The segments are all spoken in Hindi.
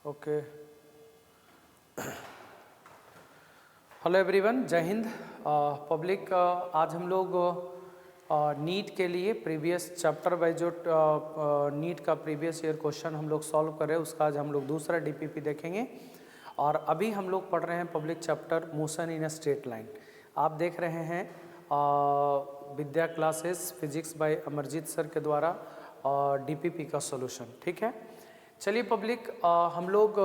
ओके, हेलो एवरीवन, जय हिंद। पब्लिक, आज हम लोग नीट के लिए प्रीवियस चैप्टर वाइज जो नीट का प्रीवियस ईयर क्वेश्चन हम लोग सॉल्व कर रहे हैं, उसका आज हम लोग दूसरा डीपीपी देखेंगे। और अभी हम लोग पढ़ रहे हैं public chapter motion in a straight line. आप देख रहे हैं Vidya classes physics by Amarjeet sir के द्वारा डीपीपी का सॉल्यूशन। ठीक है, चलिए पब्लिक, हम लोग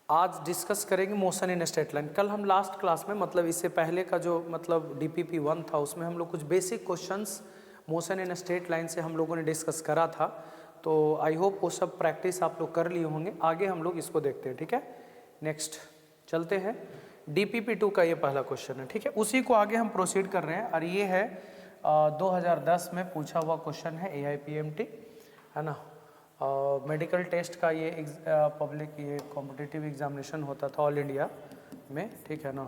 आज डिस्कस करेंगे मोशन इन स्ट्रेट लाइन। कल हम लास्ट क्लास में, मतलब इससे पहले का जो मतलब डीपीपी 1 था, उसमें हम लोग कुछ basic questions motion in straight line से हम लोगों ने डिस्कस करा था। तो आई होप वो सब प्रैक्टिस आप लोग कर लिए होंगे। आगे हम लोग इसको देखते हैं। ठीक है, नेक्स्ट चलते हैं। डीपीपी 2 का ये पहला क्वेश्चन है। ठीक है, उसी को आगे हम प्रोसीड कर रहे हैं और ये है 2010 में पूछा हुआ क्वेश्चन है, AIPMT है ना। मेडिकल टेस्ट का ये पब्लिक ये कॉम्पिटिटिव एग्जामिनेशन होता था ऑल इंडिया में। ठीक है ना।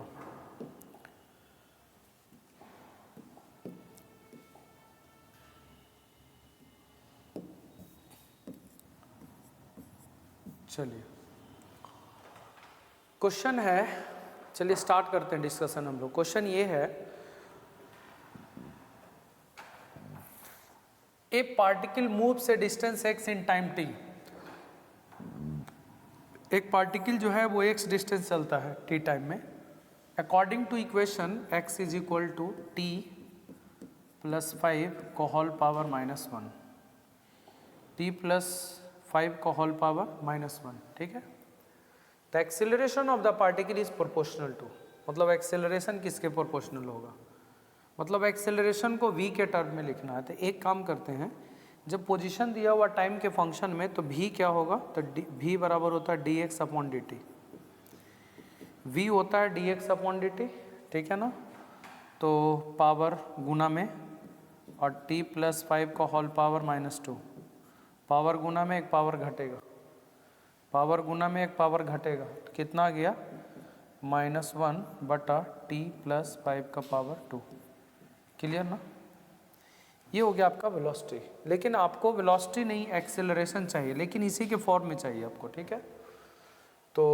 चलिए क्वेश्चन है, चलिए स्टार्ट करते हैं डिस्कशन हम लोग। क्वेश्चन ये है, a particle moves a distance x in time t। एक पार्टिकल जो है वो x डिस्टेंस चलता है t टाइम में। According to equation x is equal to t plus 5 को होल पावर -1, t प्लस 5 को होल पावर -1। ठीक है, the acceleration of the particle is proportional to, मतलब एक्सेलरेशन किसके प्रोपोर्शनल होगा, मतलब एक्सेलरेशन को v के टर्म में लिखना है। तो एक काम करते हैं, जब पोजीशन दिया हुआ टाइम के फंक्शन में, तो v क्या होगा, तो v बराबर होता है dx अपॉन dt। v होता है dx अपॉन dt, ठीक है ना। तो पावर गुना में और t प्लस 5 का होल पावर -2, पावर गुना में एक पावर घटेगा, पावर गुना में एक पावर घटेगा, तो कितना आ गया -1 बटा t प्लस 5 का पावर 2। क्लियर ना। ये हो गया आपका वेलोसिटी। लेकिन आपको वेलोसिटी नहीं, एक्सेलरेशन चाहिए, लेकिन इसी के फॉर्म में चाहिए आपको। ठीक है, तो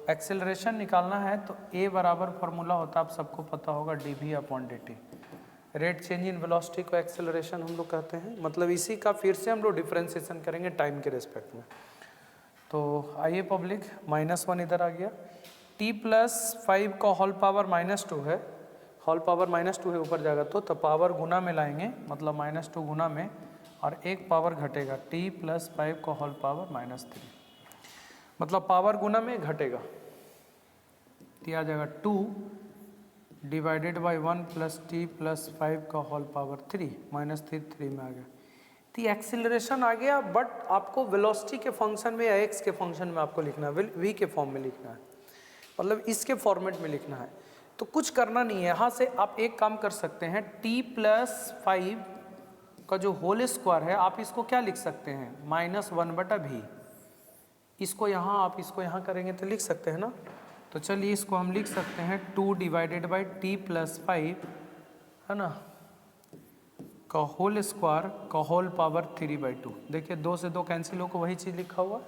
एक्सेलरेशन निकालना है तो a बराबर फार्मूला होता है, आप सबको पता होगा, dv upon dt। Rate change in velocity को एक्सेलरेशन हम लोग कहते हैं। मतलब इसी का फिर से हम लोग डिफ्रेंसिएशन करेंगे टाइम के रेस्पेक्ट में। तो आइए पब्लिक, -1 इधर आ गया, t प्लस 5 का होल पावर -2 है, होल पावर -2 है, ऊपर जाएगा तो पावर गुना में लाएंगे, मतलब -2 गुना में, और एक पावर घटेगा, t प्लस 5 का होल पावर -3, मतलब पावर गुना में घटेगा, तो आ जाएगा 2 divided by 1 plus t plus 5 का होल पावर 3 -3 में आ गया। तो एक्सीलरेशन आ गया, बट आपको वेलोसिटी के फंक्शन में या x के फंक्शन में आपको लिखना है, v के फॉर्म में लिखना है, मतलब इसके फॉर्मेट में लिखना है। तो कुछ करना नहीं है, यहाँ से आप एक काम कर सकते हैं, t प्लस 5 का जो होल स्क्वायर है, आप इसको क्या लिख सकते हैं, -1 बटा v। इसको यहाँ, आप इसको यहाँ करेंगे तो लिख सकते हैं ना। तो चलिए इसको हम लिख सकते हैं 2 डिवाइडेड बाई t प्लस 5 है ना, का होल स्क्वायर का होल पावर 3/2। देखिए 2 से 2 कैंसिल होकर वही चीज़ लिखा हुआ।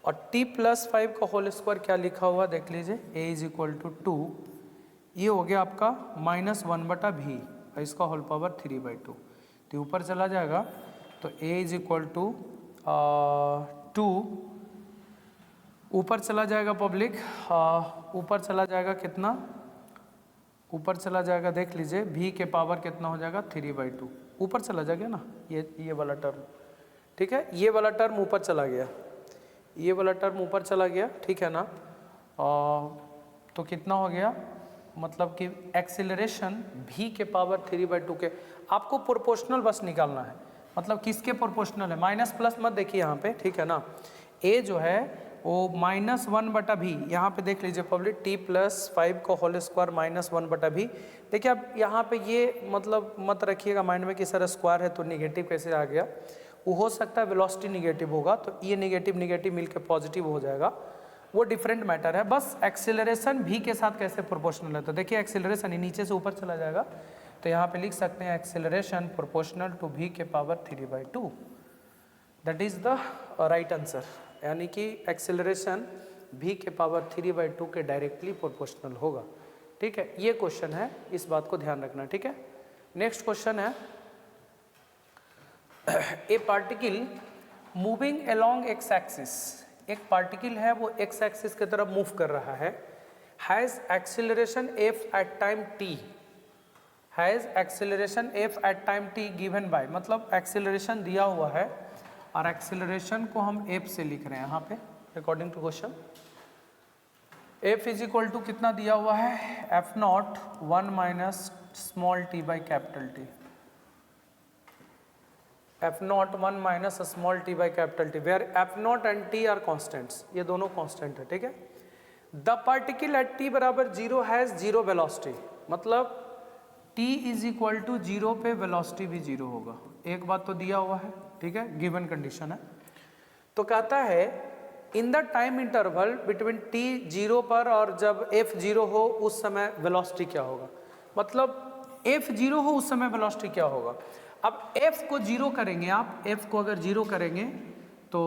और t प्लस 5 का होल स्क्वायर क्या लिखा हुआ देख लीजिए, a इज इक्वल टू 2, ये हो गया आपका -1 बटा v, इसका होल पावर 3/2। तो ऊपर चला जाएगा, तो a इज इक्वल टू 2, ऊपर चला जाएगा पब्लिक, ऊपर चला जाएगा कितना, ऊपर चला जाएगा, देख लीजिए v के पावर कितना हो जाएगा 3/2, ऊपर चला जाएगा ना, ये वाला टर्म। ठीक है, ये वाला टर्म ऊपर चला गया, ये वाला टर्म ऊपर चला गया, ठीक है ना। तो कितना हो गया, मतलब कि एक्सेलरेशन v के पावर 3/2 के, आपको प्रोपोर्शनल बस निकालना है, मतलब किसके प्रोपोर्शनल है, माइनस प्लस मत देखिए यहाँ पे, ठीक है ना। a जो है वो -1 बटा v, यहाँ पे देख लीजिए पब्लिक, t प्लस 5 का होल स्क्वायर -1 बटा v। देखिए अब यहाँ पे ये मतलब मत रखिएगा माइंड में कि सर स्क्वायर है तो निगेटिव कैसे आ गया, वो हो सकता है वेलोसिटी निगेटिव होगा, तो ये निगेटिव निगेटिव मिलकर पॉजिटिव हो जाएगा, वो डिफरेंट मैटर है। बस एक्सेलरेशन v के साथ कैसे प्रोपोर्शनल है, तो देखिए एक्सेलरेशन नीचे से ऊपर चला जाएगा, तो यहाँ पे लिख सकते हैं एक्सेलरेशन प्रोपोर्शनल टू v के power 3/2। That is the right answer. यानी कि एक्सेलरेशन v के पावर 3/2 के डायरेक्टली प्रोपोर्शनल होगा। ठीक है, ये क्वेश्चन है, इस बात को ध्यान रखना। ठीक है, नेक्स्ट क्वेश्चन है a particle moving along x axis, एक पार्टिकल है वो एक्स एक्सिस की तरफ मूव कर रहा है, has acceleration f at time t, has acceleration f at time t given by, मतलब एक्सेलरेशन दिया हुआ है और एक्सेलरेशन को हम f से लिख रहे हैं यहाँ पे according to question. f is equal to कितना दिया हुआ है, f naught 1 minus small t by capital T, f naught 1 minus small t by capital T, where f naught and t are constants, ये दोनों कॉन्स्टेंट है। ठीक है, द पार्टिकल एट t बराबर 0 हैज 0 वेलोसिटी, मतलब t इज इक्वल टू 0 पे वेलोसिटी भी 0 होगा, एक बात तो दिया हुआ है। ठीक है, गिवन कंडीशन है। तो कहता है in the time interval between t 0 पर और जब f 0 हो उस समय वेलोसिटी क्या होगा, मतलब f 0 हो उस समय वेलोसिटी क्या होगा। अब f को 0 करेंगे आप, f को अगर 0 करेंगे तो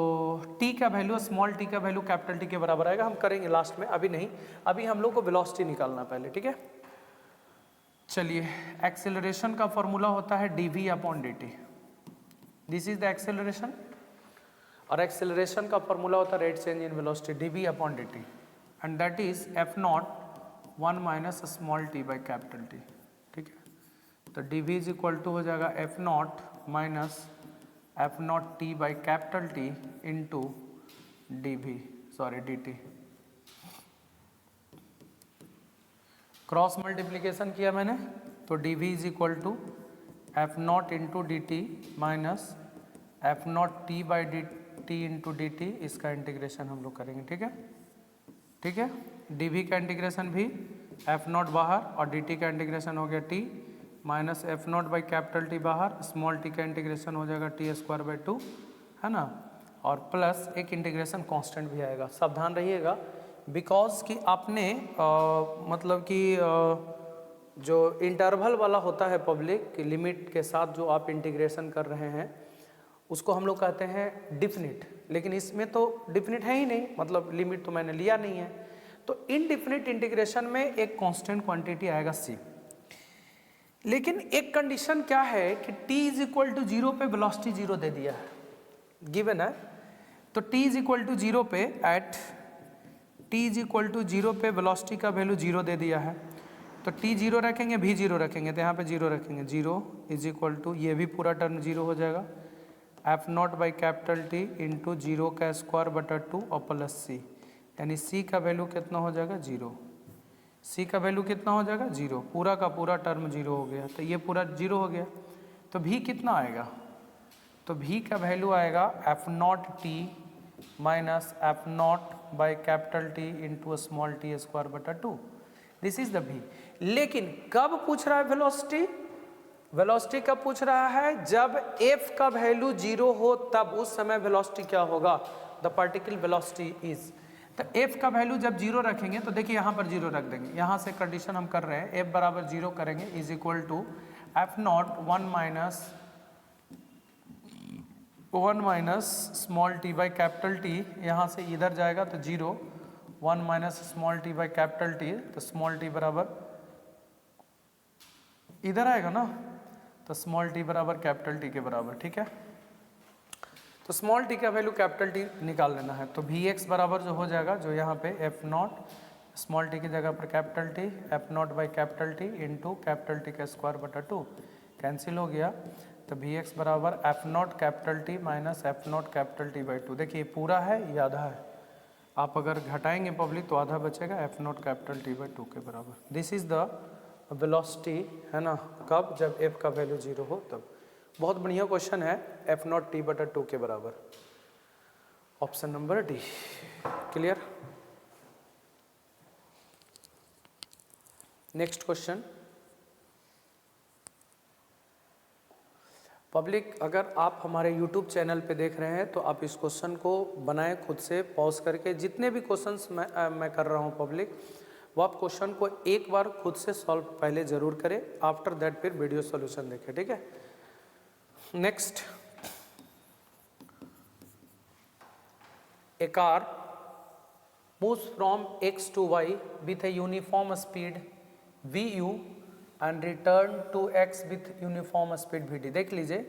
t का वैल्यू, स्मॉल t का वैल्यू कैपिटल T के बराबर आएगा, हम करेंगे लास्ट में, अभी नहीं, अभी हम लोग को वेलोसिटी निकालना पहले। ठीक है, चलिए, एक्सेलरेशन का फॉर्मूला होता है dv upon dt, this is the acceleration, और एक्सेलरेशन का फॉर्मूला होता है rate change in velocity dv upon dt, and that is f naught 1 minus small t by capital T। ठीक है, तो dv इज इक्वल टू हो जाएगा f naught minus f naught t by capital T into dt, cross multiplication किया मैंने, तो dv is equal to f naught into d t minus f naught t by T into d t, इसका इंटीग्रेशन हम लोग करेंगे। ठीक है, ठीक है, dv का इंटीग्रेशन भी f नॉट बाहर और dt का इंटीग्रेशन हो गया t minus f not by capital T बाहर, स्मॉल t का इंटीग्रेशन हो जाएगा t स्क्वायर बाई 2, है ना, और प्लस एक इंटीग्रेशन कांस्टेंट भी आएगा। सावधान रहिएगा बिकॉज कि आपने मतलब कि जो इंटरवल वाला होता है पब्लिक की लिमिट के साथ जो आप इंटीग्रेशन कर रहे हैं उसको हम लोग कहते हैं डिफिनिट, लेकिन इसमें तो डिफिनिट है ही नहीं, मतलब लिमिट तो मैंने लिया नहीं है। तो इनडिफिनिट इंटीग्रेशन में एक कांस्टेंट क्वांटिटी आएगा c, लेकिन एक कंडीशन क्या है कि t इज इक्वल टू 0 पे वेलोसिटी 0 दे दिया है, गिवन है, तो t इज इक्वल टू 0 पे at t is equal to 0 पे वेलोसिटी का वैल्यू 0 दे दिया है, तो t 0 रखेंगे भी 0 रखेंगे, तो यहाँ पे 0 रखेंगे, 0 इज इक्वल टू ये भी पूरा टर्म 0 हो जाएगा, f not by capital T into 0 का स्क्वायर बटा 2 और प्लस c, यानी c का वैल्यू कितना हो जाएगा 0, c का वैल्यू कितना हो जाएगा 0, पूरा का पूरा टर्म 0 हो गया, तो ये पूरा 0 हो गया, तो v कितना आएगा, तो v का वैल्यू आएगा f naught t minus f not by capital T into small t square बटा 2, दिस इज द v। लेकिन कब पूछ रहा है वेलोसिटी, वेलोसिटी कब पूछ रहा है, जब f का वैल्यू 0 हो तब उस समय वेलोसिटी क्या होगा, द पार्टिकल वेलोसिटी इज, तो f का वैल्यू जब 0 रखेंगे तो देखिए यहाँ पर 0 रख देंगे, यहाँ से कंडीशन हम कर रहे हैं f बराबर 0 करेंगे is equal to f naught 1 minus small t by capital T, यहाँ से इधर जाएगा तो 0, 1 minus small t by capital T, तो स्मॉल t बराबर इधर आएगा ना, तो स्मॉल t बराबर कैपिटल T के बराबर। ठीक है, तो स्मॉल t का वैल्यू कैपिटल T निकाल लेना है, तो Vx बराबर जो हो जाएगा, जो यहाँ पे f नॉट स्मॉल t की जगह पर capital T, f not by capital T into capital T का स्क्वायर बटा 2 कैंसिल हो गया, तो Vx बराबर f not capital T minus f not capital T by 2, देखिए पूरा है ये आधा है, आप अगर घटाएंगे पब्लिक तो आधा बचेगा, f not capital T by 2 के बराबर, दिस इज द वेलोसिटी, है ना, कब, जब f का वैल्यू 0 हो तब। बहुत बढ़िया क्वेश्चन है, f नॉट t बटा 2 के बराबर, option number D, clear. Next question, public अगर आप हमारे YouTube चैनल पे देख रहे हैं तो आप इस क्वेश्चन को बनाएं खुद से पॉज करके, जितने भी क्वेश्चंस मैं कर रहा हूँ पब्लिक, वो आप क्वेश्चन को एक बार खुद से सॉल्व पहले जरूर करें, आफ्टर दैट फिर वीडियो सॉल्यूशन देखें। ठीक है, next A car moves from x to y with a uniform speed vu and return to x with uniform speed vt। देख लीजिए,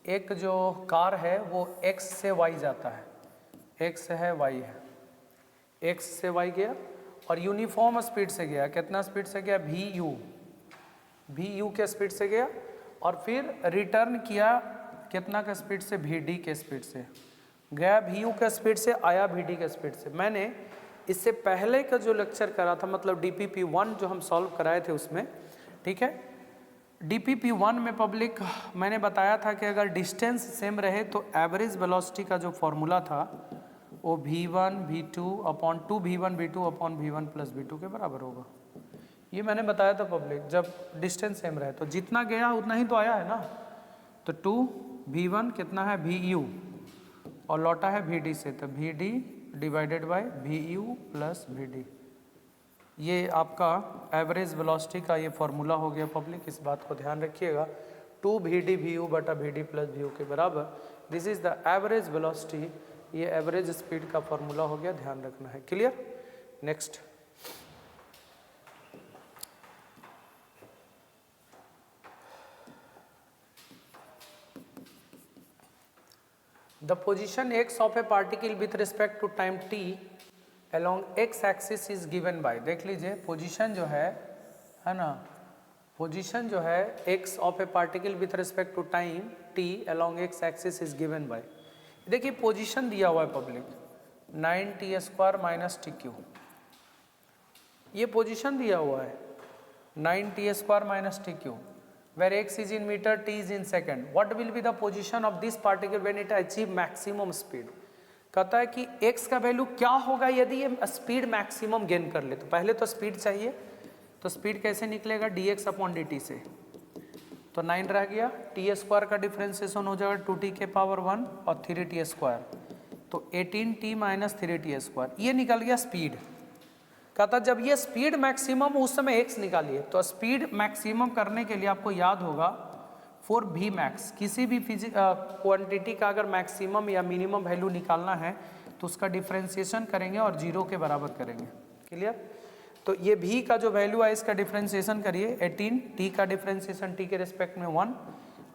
एक जो कार है वो x से y जाता है, x है y है, x से y गया और यूनिफॉर्म स्पीड से गया। कितना स्पीड से गया? vu के स्पीड से गया और फिर रिटर्न किया कितना के स्पीड से? vd के स्पीड से गया, vu के स्पीड से आया vd के स्पीड से। मैंने इससे पहले का जो लेक्चर करा था, मतलब DPP1 जो हम सॉल्व कराए थे उसमें, ठीक है, DPP1 में पब्लिक मैंने बताया था कि अगर डिस्टेंस सेम रहे तो एवरेज वेलोसिटी का जो फॉर्मूला था वो v1 v2 upon 2v1 v2 upon v1 plus v2 के बराबर होगा। ये मैंने बताया था पब्लिक, जब डिस्टेंस सेम रहे तो जितना गया उतना ही तो आया है ना। तो 2v1 कितना है? vu और लौटा है vd से, तो vd divided by vu plus vd। ये आपका एवरेज वेलोसिटी का ये फॉर्मूला हो गया पब्लिक, इस बात को ध्यान रखिएगा। 2vd vu बटा vd प्लस vu के बराबर, this is the average velocity. ये एवरेज स्पीड का फॉर्मूला हो गया, ध्यान रखना है। Clear? Next, the position x of a particle with respect to time t along x axis is given by। देख लीजिए, पोजीशन जो है ना, पोजीशन जो है x of a particle with respect to time t along x axis is given by। देखिए पोजीशन दिया हुआ है public 9t square minus T. ये पोजीशन दिया हुआ है 9t square minus T, where x is in meter, t is in second। what will be the position of this particle when it achieve maximum speed। कहता है कि x का वैल्यू क्या होगा यदि ये स्पीड मैक्सिमम गेन कर ले। तो पहले तो स्पीड चाहिए, तो स्पीड कैसे निकलेगा? dx अपॉन dt से। तो 9 रह गया, t स्क्वायर का डिफ्रेंसिएशन हो जाएगा 2t के पावर 1 और 3t स्क्वायर, तो 18t माइनस 3t स्क्वायर। ये निकल गया स्पीड। कहता जब ये स्पीड मैक्सिमम उस समय x निकालिए। तो स्पीड मैक्सिमम करने के लिए आपको याद होगा फॉर v मैक्स, किसी भी क्वांटिटी का अगर मैक्सिमम या मिनिमम वैल्यू निकालना है तो उसका डिफ्रेंसिएशन करेंगे और 0 के बराबर करेंगे। क्लियर? तो ये v का जो वैल्यू है इसका डिफ्रेंसिएशन करिए 18, t का डिफ्रेंसिएशन t के रिस्पेक्ट में 1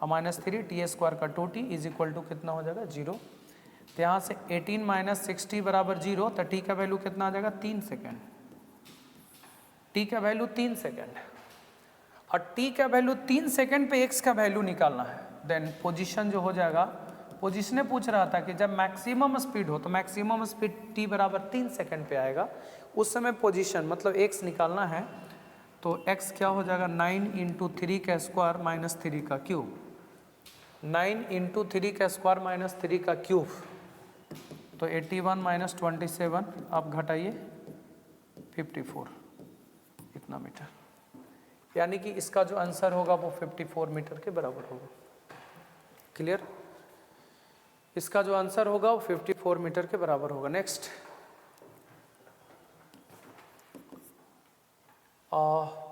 और माइनस 3 t स्क्वायर का 2t इज इक्वल टू कितना हो जाएगा? 0। तो यहाँ से 18 माइनस 60 बराबर 0, तो t का वैल्यू कितना आ जाएगा? 3 सेकेंड। t का वैल्यू 3 सेकेंड और t का वैल्यू 3 सेकेंड पे x का वैल्यू निकालना है। देन पोजीशन जो हो जाएगा, पोजीशन पूछ रहा था कि जब मैक्सिमम स्पीड हो तो मैक्सिमम स्पीड t बराबर 3 सेकेंड पे आएगा, उस समय पोजीशन मतलब x निकालना है। तो x क्या हो जाएगा? 9 इंटू 3 का स्क्वायर माइनस 3 का क्यूब, 9 इंटू 3 का स्क्वायर माइनस 3 का क्यूब, तो 81 माइनस 27 आप घटाइए 54 इतना मीटर, यानी कि इसका जो आंसर होगा वो 54 मीटर के बराबर होगा। क्लियर? इसका जो आंसर होगा वो 54 मीटर के बराबर होगा। नेक्स्ट,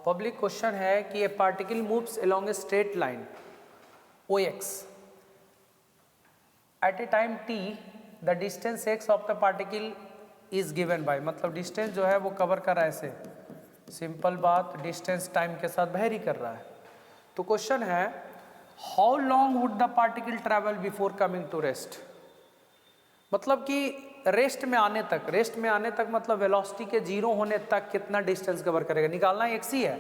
पब्लिक क्वेश्चन है कि a particle moves along a straight line OX at a time t, the distance x of the particle is given by. मतलब डिस्टेंस जो है वो कवर कर रहा है ऐसे, सिंपल बात, डिस्टेंस टाइम के साथ वेरी कर रहा है। तो क्वेश्चन है how long would the particle travel before coming to rest. मतलब कि रेस्ट में आने तक मतलब वेलोसिटी के 0 होने तक कितना डिस्टेंस कवर करेगा, निकालना x ही है।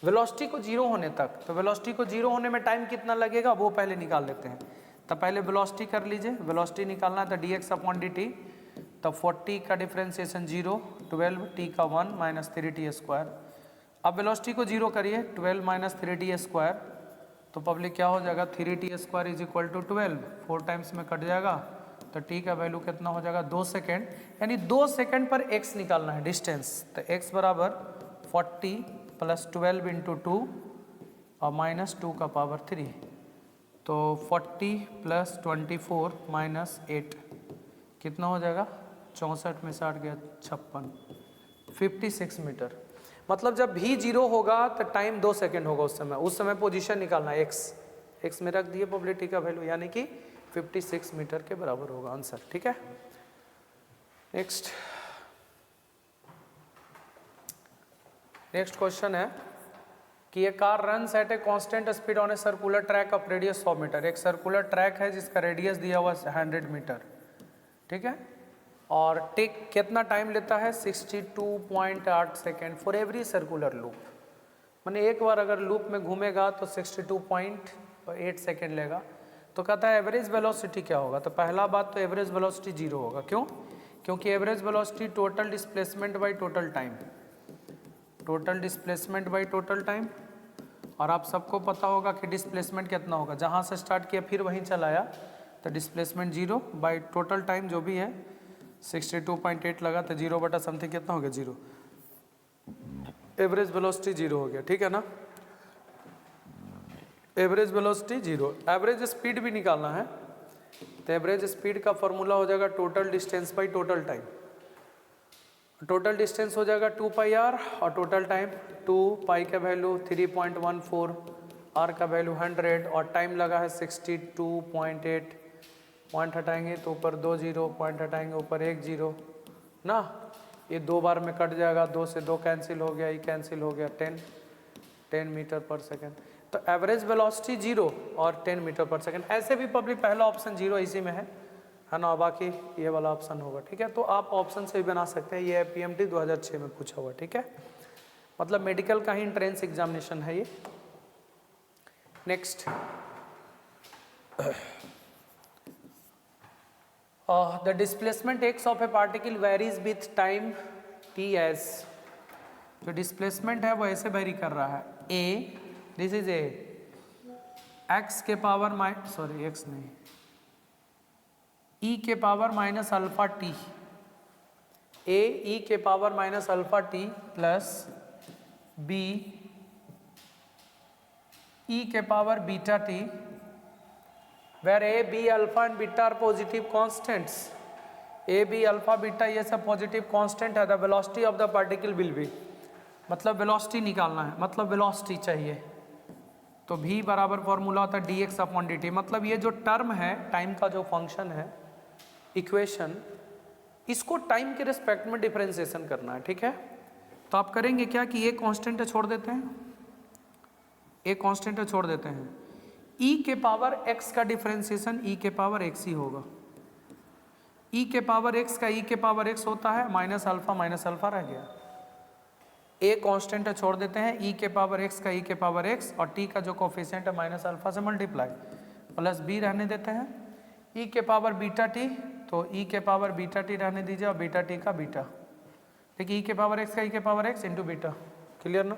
वेलोसिटी को 0 होने तक, तो वेलोसिटी को 0 होने में टाइम कितना लगेगा वो पहले निकाल लेते हैं। तो पहले वेलोसिटी कर लीजिए, वेलोसिटी निकालना है तो dx अपॉन dt, तो 40 का डिफ्रेंसिएशन 0, 12 t का 1 माइनस 3t स्क्वायर। अब वेलोसिटी को 0 करिए, 12 माइनस 3t स्क्वायर, तो पब्लिक क्या हो जाएगा? 3t square is equal to 12, 4 times में कट जाएगा, तो t का वैल्यू कितना हो जाएगा? 2 सेकेंड। यानी 2 सेकेंड पर x निकालना है डिस्टेंस, तो x बराबर 40 प्लस 12 इंटू 2 और माइनस 2 का पावर 3, तो 40 प्लस 24 माइनस 8 कितना हो जाएगा? 64 में 60 गया 56, 56 मीटर। मतलब जब भी 0 होगा तो टाइम 2 सेकेंड होगा उस समय पोजीशन निकालना है x में रख दिए पॉपुलेरिटी का वैल्यू, यानी कि 56 मीटर के बराबर होगा आंसर। ठीक है, नेक्स्ट क्वेश्चन है कि ये car runs at a constant speed on a circular track of radius 100 metre. एक सर्कुलर ट्रैक है जिसका रेडियस दिया हुआ 100 मीटर, ठीक है, और टेक कितना टाइम लेता है 62.8 second for every circular loop. माने एक बार अगर लूप में घूमेगा तो 62.8 सेकेंड लेगा। तो कहता है एवरेज वेलोसिटी क्या होगा। तो पहला बात तो एवरेज वेलोसिटी जीरो होगा। क्यों? क्योंकि average velocity total displacement by total time, total displacement by total time. और आप सबको पता होगा कि डिस्प्लेसमेंट कितना होगा, जहाँ से स्टार्ट किया फिर वहीं चला आया, तो displacement zero by total time जो भी है 62.8 लगा तो जीरो बटा समथिंग कितना हो गया, जीरो। एवरेज वेलोसिटी जीरो हो गया, ठीक है ना। Average velocity zero. Average speed भी निकालना है तो एवरेज स्पीड का फॉर्मूला हो जाएगा total distance by total time. Total distance हो जाएगा 2 पाई आर और टोटल टाइम 2 पाई का वैल्यू 3.14, आर का वैल्यू 100 और टाइम लगा है 62.8। पॉइंट हटाएंगे तो ऊपर 2 जीरो, पॉइंट हटाएंगे ऊपर 1 जीरो ना। ये दो बार में कट जाएगा, 2 से 2 कैंसिल हो गया, ये कैंसिल हो गया, 10 मीटर पर सेकेंड। तो एवरेज वेलोसिटी जीरो और 10 मीटर पर सेकेंड। ऐसे भी पब्लिक पहला ऑप्शन जीरो इसी में है ना, बाकी ये वाला ऑप्शन होगा, ठीक है। तो आप ऑप्शन से भी बना सकते हैं। ये पीएमटी 2006 में पूछा हुआ, ठीक है, मतलब मेडिकल का ही एंट्रेंस एग्जामिनेशन है ये। Next the displacement x of a particle varies with time t as. जो डिस्प्लेसमेंट है वो ऐसे वेरी कर रहा है, a this is a x के पावर एक्स नहीं, ई के power minus alpha t, a e के power minus alpha t plus b e के power beta t, where a, b, alpha and beta are positive constants. a, b, alpha, beta ये सब पॉजिटिव कांस्टेंट है। The velocity of the particle will be, मतलब वेलोसिटी निकालना है, मतलब वेलोसिटी चाहिए। तो v बराबर फॉर्मूला होता है dx अपॉन dt। मतलब ये जो टर्म है टाइम का जो फंक्शन है इक्वेशन, इसको टाइम के रिस्पेक्ट में डिफरेंशिएशन करना है, ठीक है। तो आप करेंगे क्या कि ये कांस्टेंट छोड़ देते हैं, एक कांस्टेंट छोड़ देते हैं, e के पावर x का डिफरेंशिएशन e के पावर x ही होगा। e के पावर x का e के पावर x होता है माइनस अल्फा रह गया। a कांस्टेंट छोड़ देते हैं, e के पावर x का e के पावर x और t का जो कोफिशिएंट है माइनस अल्फा से मल्टीप्लाई, प्लस b रहने देते हैं, e के पावर बीटा t, तो e के पावर बीटा t रहने दीजिए और बीटा t का बीटा, देखिए e के पावर x का e के power x into beta, clear ना।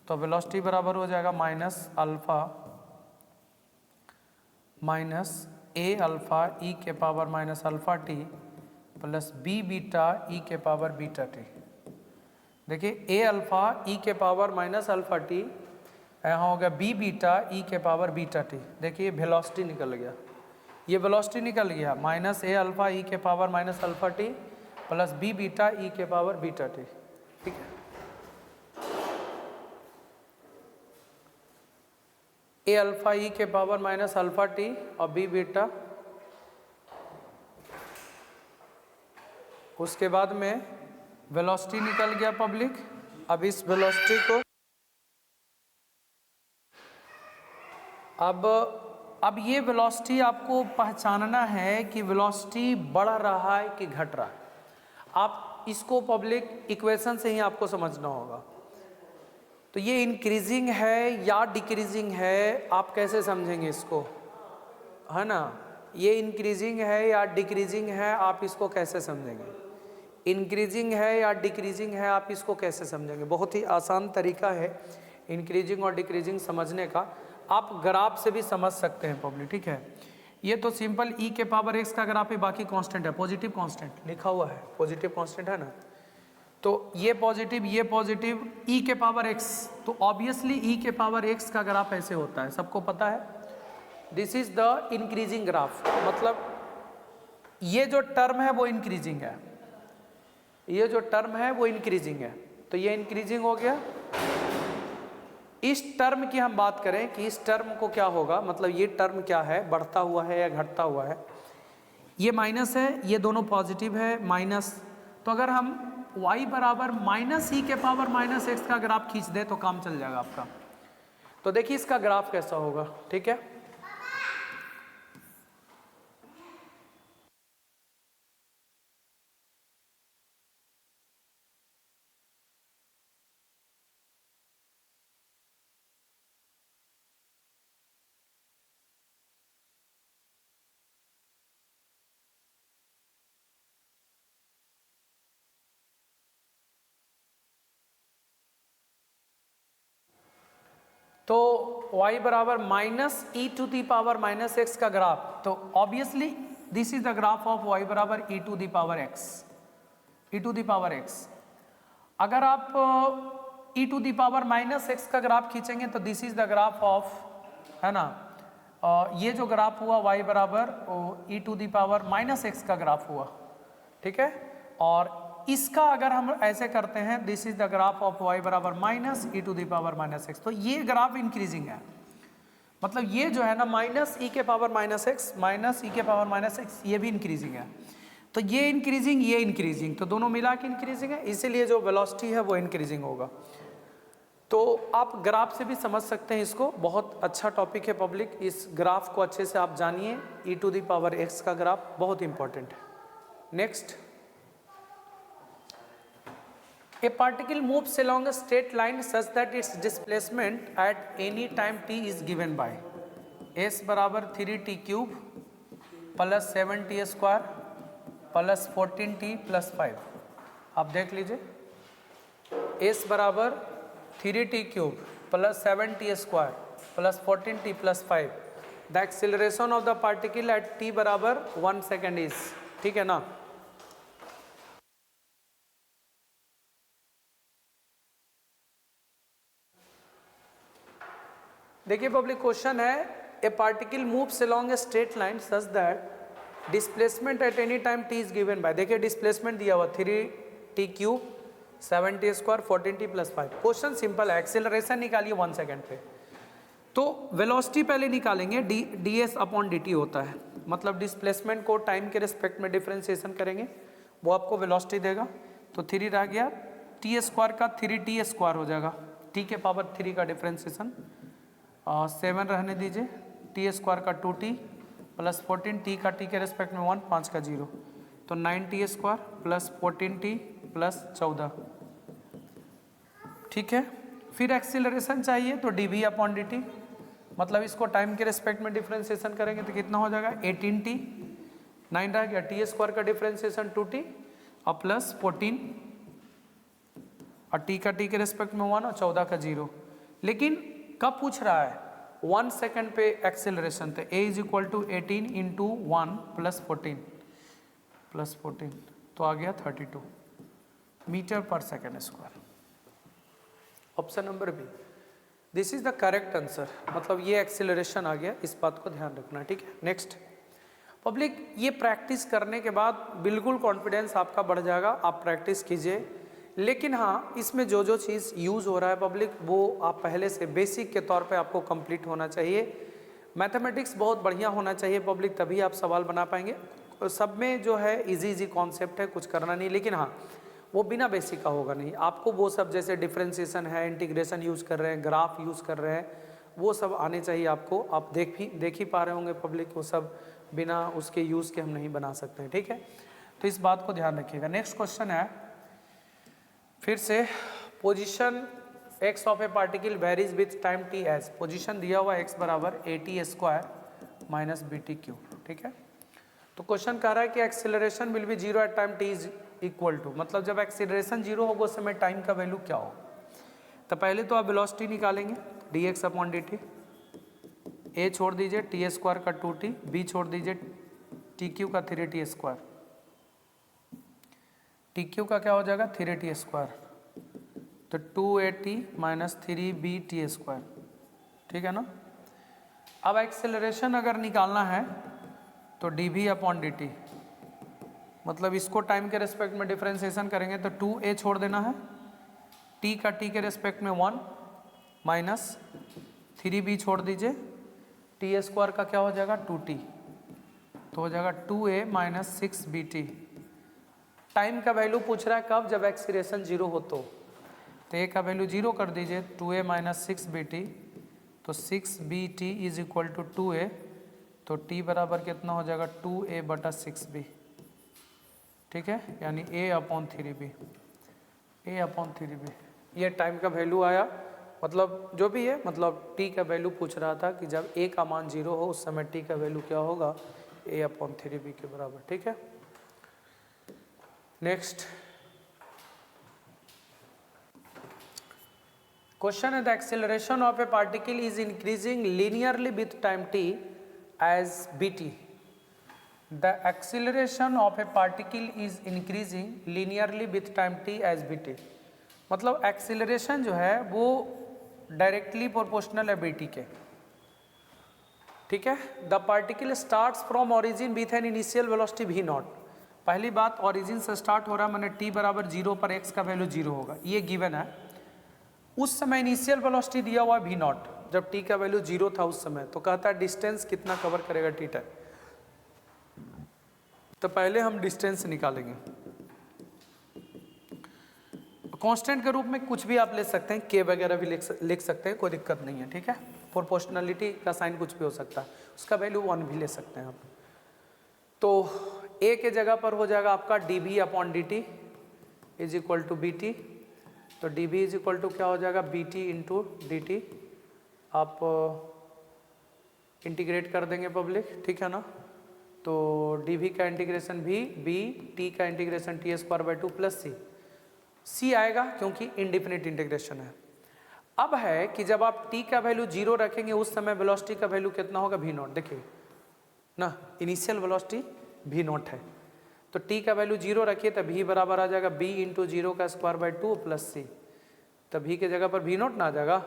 तो वेलोसिटी बराबर हो जाएगा माइनस अल्फा माइनस ए अल्फा ई के power minus alpha t plus b beta e के पावर बीटा टी। देखिए ए अल्फा ई के पावर माइनस अल्फा टी, यहाँ हो गया बी बीटा ई के पावर बीटा टी। देखिए वेलोसिटी निकल गया, ये वेलोसिटी निकल गया, माइनस ए अल्फा ई के power minus alpha t plus b beta e के पावर बीटा टी, ठीक है। ए अल्फा ई के पावर माइनस अल्फा टी और बी बीटा, उसके बाद में वेलोसिटी निकल गया पब्लिक। अब इस वेलोसिटी को अब ये वेलोसिटी आपको पहचानना है कि वेलोसिटी बढ़ रहा है कि घट रहा है। आप इसको पब्लिक इक्वेशन से ही आपको समझना होगा। तो ये इंक्रीजिंग है या डिक्रीजिंग है, आप कैसे समझेंगे इसको, है ना। ये इंक्रीजिंग है या डिक्रीजिंग है, आप इसको कैसे समझेंगे। इंक्रीजिंग है या डिक्रीजिंग है, आप इसको कैसे समझेंगे। बहुत ही आसान तरीका है इंक्रीजिंग और डिक्रीजिंग समझने का। आप ग्राफ से भी समझ सकते हैं पब्लिक, ठीक है। ये तो सिंपल ई के पावर एक्स का ग्राफ है, बाकी कांस्टेंट है, पॉजिटिव कांस्टेंट लिखा हुआ है, पॉजिटिव कांस्टेंट है ना। तो ये पॉजिटिव ई के पावर एक्स, तो ऑब्वियसली ई के पावर एक्स का ग्राफ ऐसे होता है, सबको पता है। This is the increasing graph, मतलब ये जो टर्म है वो इंक्रीजिंग है, ये जो टर्म है वो इंक्रीजिंग है, तो ये इंक्रीजिंग हो गया। इस टर्म की हम बात करें कि इस टर्म को क्या होगा, मतलब ये टर्म क्या है, बढ़ता हुआ है या घटता हुआ है। ये माइनस है, ये दोनों पॉजिटिव है माइनस, तो अगर हम y बराबर माइनस ई के पावर माइनस एक्स का ग्राफ खींच दे तो काम चल जाएगा आपका। तो देखिए इसका ग्राफ कैसा होगा, ठीक है। तो y बराबर minus e to the power minus x का ग्राफ, तो obviously this is the graph of y बराबर e to the power x, e to the power x. अगर आप e to the power minus x का ग्राफ खींचेंगे तो this is the graph of, है ना, ये जो ग्राफ हुआ y बराबर e to the power minus x का ग्राफ हुआ, ठीक है। और इसका अगर हम ऐसे करते हैं, this is the graph of y बराबर minus e to the power minus x, तो ये ग्राफ इंक्रीजिंग है। मतलब ये जो है ना माइनस ई के पावर माइनस एक्स माइनस ई के पावर माइनस एक्स, ये भी इंक्रीजिंग है। तो ये इंक्रीजिंग, ये इंक्रीजिंग, तो दोनों मिला के इंक्रीजिंग है, इसीलिए जो वेलोसिटी है वो इंक्रीजिंग होगा। तो आप ग्राफ से भी समझ सकते हैं इसको, बहुत अच्छा टॉपिक है पब्लिक, इस ग्राफ को अच्छे से आप जानिए। ई टू दी पावर एक्स का ग्राफ बहुत इंपॉर्टेंट है। Next, a particle moves along a straight line such that its displacement at any time t is given by s बराबर 3t cube plus 7t square plus 14t plus 5। आप देख लीजिए s बराबर 3t cube plus 7t square plus 14t plus 5, the acceleration of the particle at t बराबर 1 सेकेंड इज, ठीक है ना। देखिए पब्लिक क्वेश्चन है, a particle moves along a straight line such that displacement at any time T is given bye, देखिए डिस्प्लेसमेंट दिया हुआ 3t cube 7t square 14t plus 5। Question simple है, एक्सेलरेशन निकालिए 1 सेकेंड पे। तो वेलोसिटी पहले निकालेंगे, ds अपॉन dt होता है, मतलब डिस्प्लेसमेंट को टाइम के रिस्पेक्ट में डिफ्रेंसिएशन करेंगे, वो आपको वेलोसिटी देगा। तो 3 रह गया, t स्क्वायर का 3t स्क्वायर हो जाएगा, t के पावर 3 का डिफ्रेंसिएशन, 7 रहने दीजिए, टी स्क्वायर का 2t प्लस 14t का t के रेस्पेक्ट में 1, 5 का 0, तो 9t square plus 14t plus 14, ठीक है। फिर एक्सीलरेशन चाहिए तो dv अपॉन dt, मतलब इसको टाइम के रेस्पेक्ट में डिफ्रेंसिएशन करेंगे तो कितना हो जाएगा 18t, 9 रह गया, टी स्क्वायर का डिफ्रेंसिएशन 2t और प्लस 14 और t का t के रेस्पेक्ट में 1 और 14 का 0। लेकिन कब पूछ रहा है, 1 सेकेंड पे एक्सेलरेशन, तो a is equal to 18 into 1 plus 14 तो आ गया 32 metre per second square. Option number B, this is the correct answer, मतलब ये एक्सेलरेशन आ गया, इस बात को ध्यान रखना, ठीक है। नेक्स्ट पब्लिक, ये प्रैक्टिस करने के बाद बिल्कुल कॉन्फिडेंस आपका बढ़ जाएगा, आप प्रैक्टिस कीजिए। लेकिन हाँ, इसमें जो जो चीज़ यूज़ हो रहा है पब्लिक, वो आप पहले से बेसिक के तौर पे आपको कंप्लीट होना चाहिए। मैथमेटिक्स बहुत बढ़िया होना चाहिए पब्लिक, तभी आप सवाल बना पाएंगे। सब में जो है इजी कॉन्सेप्ट है, कुछ करना नहीं, लेकिन हाँ वो बिना बेसिक का होगा नहीं। आपको वो सब जैसे डिफ्रेंसिएशन है, इंटीग्रेशन यूज़ कर रहे हैं, ग्राफ यूज़ कर रहे हैं, वो सब आने चाहिए आपको। आप देख ही पा रहे होंगे पब्लिक, वो सब बिना उसके यूज़ के हम नहीं बना सकते हैं, ठीक है। तो इस बात को ध्यान रखिएगा। नेक्स्ट क्वेश्चन है फिर से, position x of a particle varies with time t as, position दिया हुआ x बराबर at square minus bt cube, ठीक है। तो क्वेश्चन कह रहा है कि acceleration will be 0 at time t is equal to, मतलब जब एक्सेलरेशन 0 होगा उस समय टाइम का वैल्यू क्या हो। तो पहले तो आप वेलोसिटी निकालेंगे, dx अपॉन dt, a छोड़ दीजिए t स्क्वायर का 2t, b छोड़ दीजिए t क्यू का 3t स्क्वायर, टी क्यू का क्या हो जाएगा 3t स्क्वायर, तो 2at माइनस 3bt स्क्वायर, ठीक है ना। अब एक्सेलरेशन अगर निकालना है तो dv अपॉन dt, मतलब इसको टाइम के रेस्पेक्ट में डिफ्रेंसिएशन करेंगे तो 2a छोड़ देना है, t का t के रेस्पेक्ट में 1 माइनस 3b छोड़ दीजिए, t स्क्वायर का क्या हो जाएगा 2t तो हो जाएगा 2a माइनस 6bt। टाइम का वैल्यू पूछ रहा है कब, जब एक्सीलरेशन 0 हो तो a का वैल्यू 0 कर दीजिए, 2a माइनस 6bt, तो 6bt is equal to 2a, तो t बराबर कितना हो जाएगा 2a बटा 6b। ठीक है, यानी a/3b, a/3b। ये टाइम का वैल्यू आया, मतलब जो भी है, मतलब t का वैल्यू पूछ रहा था कि जब a का मान 0 हो उस समय t का वैल्यू क्या होगा, a/3b के बराबर। ठीक है, नेक्स्ट क्वेश्चन है the acceleration of a particle is increasing linearly with time t as bt। The acceleration of a particle is increasing linearly with time t as bt। मतलब एक्सेलरेशन जो है वो डायरेक्टली प्रोपोर्शनल है bt के। ठीक है, the particle starts from origin with an initial velocity v not. पहली बात, ओरिजिन से स्टार्ट हो रहा है, मैंने t बराबर 0 पर x का वैल्यू 0 होगा, ये गिवन है। उस समय इनिशियल वेलोसिटी दिया हुआ v नॉट, जब t का वैल्यू 0 था उस समय, तो कहता है डिस्टेंस कितना कवर करेगा t टाइम। तो पहले हम डिस्टेंस निकालेंगे। कांस्टेंट के रूप में कुछ भी आप ले सकते हैं, k वगैरह भी लिख सकते हैं, कोई दिक्कत नहीं है। ठीक है, प्रोपोर्शनलिटी का साइन कुछ भी हो सकता है, उसका वैल्यू 1 भी ले सकते हैं आप। तो a के जगह पर हो जाएगा आपका dv/dt is equal to bt। तो dv इज इक्वल टू क्या हो जाएगा, bt इंटू dt। आप इंटीग्रेट कर देंगे पब्लिक, ठीक है ना। तो dv का इंटीग्रेशन v, b, t का इंटीग्रेशन t² प्लस c आएगा, क्योंकि इंडिफिनिट इंटीग्रेशन है। अब है कि जब आप t का वैल्यू 0 रखेंगे उस समय वेलोसिटी का वैल्यू कितना होगा, v नॉट। देखिए ना, इनिशियल वेलोसिटी v नॉट है, तो t का वैल्यू 0 रखिए तो v बराबर आ जाएगा b इंटू 0² प्लस c। तो v के जगह पर v नॉट ना आ जाएगा,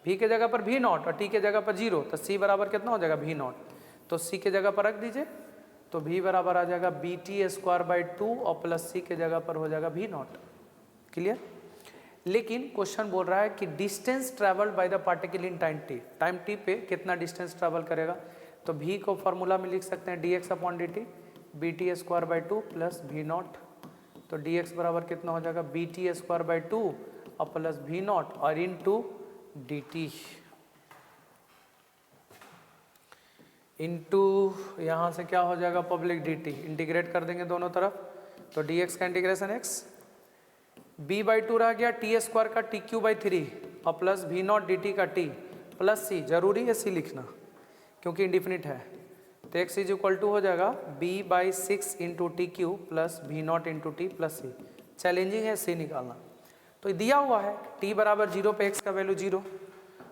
v के जगह पर v नॉट और t के जगह पर 0, तो c बराबर कितना हो जाएगा, v नॉट। तो c के जगह पर रख दीजिए, तो v बराबर आ जाएगा bt² और प्लस c के जगह पर हो जाएगा v नॉट। क्लियर। लेकिन क्वेश्चन बोल रहा है कि distance travelled by the particle in time t, time t पे कितना डिस्टेंस ट्रेवल करेगा। तो v को फॉर्मूला में लिख सकते हैं dx/dt, bt² plus v not. तो dx बराबर कितना हो जाएगा, bt² और प्लस v नॉट और इंटू dt इंटू यहाँ से क्या हो जाएगा पब्लिक dt। इंटीग्रेट कर देंगे दोनों तरफ, तो dx का इंटीग्रेशन x, b/2 रह गया t² का tq/3 और प्लस v नॉट dt का t प्लस c। जरूरी है c लिखना क्योंकि इंडिफिनिट है। तो x इज इक्वल टू हो जाएगा b/6 into tq plus v not into t plus c। Challenging है c निकालना। तो दिया हुआ है t बराबर 0 पे x का वैल्यू 0,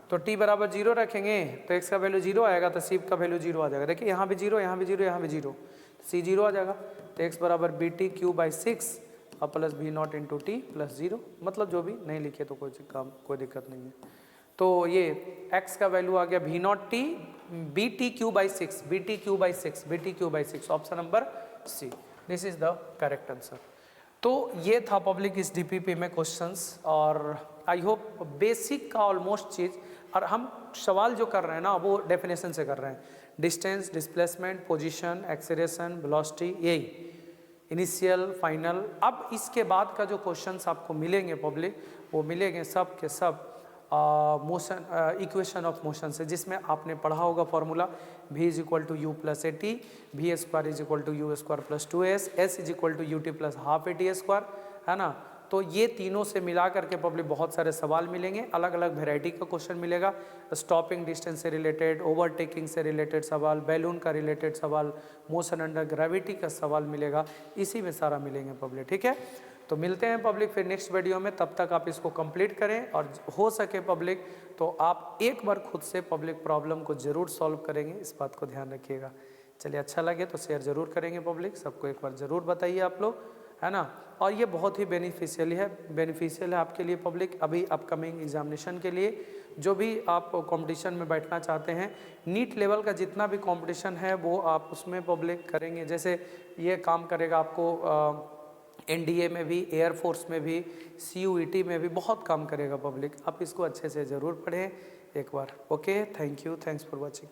तो t बराबर 0 रखेंगे तो x का वैल्यू 0 आएगा, तो c का वैल्यू 0 आ जाएगा। देखिए यहाँ भी 0, यहाँ भी 0, यहाँ भी 0, c 0 आ जाएगा। तो x बराबर btq/6 और plus v not into T plus 0। मतलब जो भी नहीं लिखे तो कोई दिक्कत नहीं है। तो ये x का वैल्यू आ गया v naught t btq/6, btq/6 option number C, this is the correct answer. तो ये था पब्लिक इस डीपीपी में क्वेश्चंस, और आई होप बेसिक का ऑलमोस्ट चीज़, और हम सवाल जो कर रहे हैं ना वो डेफिनेशन से कर रहे हैं, distance, displacement, position, acceleration, velocity, यही इनिशियल, फाइनल। अब इसके बाद का जो क्वेश्चंस आपको मिलेंगे पब्लिक, वो मिलेंगे सब के सब मोशन, इक्वेशन ऑफ मोशन से, जिसमें आपने पढ़ा होगा formula v is equal to u plus at, v² is equal to u² plus 2s, s is equal to ut plus half at², है ना। तो ये तीनों से मिला करके पब्लिक बहुत सारे सवाल मिलेंगे, अलग अलग वेराइटी का क्वेश्चन मिलेगा। स्टॉपिंग डिस्टेंस से रिलेटेड, ओवरटेकिंग से रिलेटेड सवाल, बैलून का रिलेटेड सवाल, मोशन अंडर ग्रेविटी का सवाल मिलेगा, इसी में सारा मिलेंगे पब्लिक। ठीक है, तो मिलते हैं पब्लिक फिर नेक्स्ट वीडियो में। तब तक आप इसको कंप्लीट करें, और हो सके पब्लिक तो आप एक बार खुद से पब्लिक प्रॉब्लम को ज़रूर सॉल्व करेंगे, इस बात को ध्यान रखिएगा। चलिए, अच्छा लगे तो शेयर ज़रूर करेंगे पब्लिक, सबको एक बार ज़रूर बताइए आप लोग, है ना। और ये बहुत ही बेनिफिशियल है आपके लिए पब्लिक, अभी अपकमिंग एग्जामिनेशन के लिए। जो भी आप कंपटीशन में बैठना चाहते हैं, नीट लेवल का जितना भी कंपटीशन है वो आप उसमें पब्लिक करेंगे। जैसे ये काम करेगा आपको NDA में भी, एयरफोर्स में भी, CUET में भी बहुत काम करेगा पब्लिक। आप इसको अच्छे से ज़रूर पढ़ें एक बार। Okay, thank you, thanks for watching.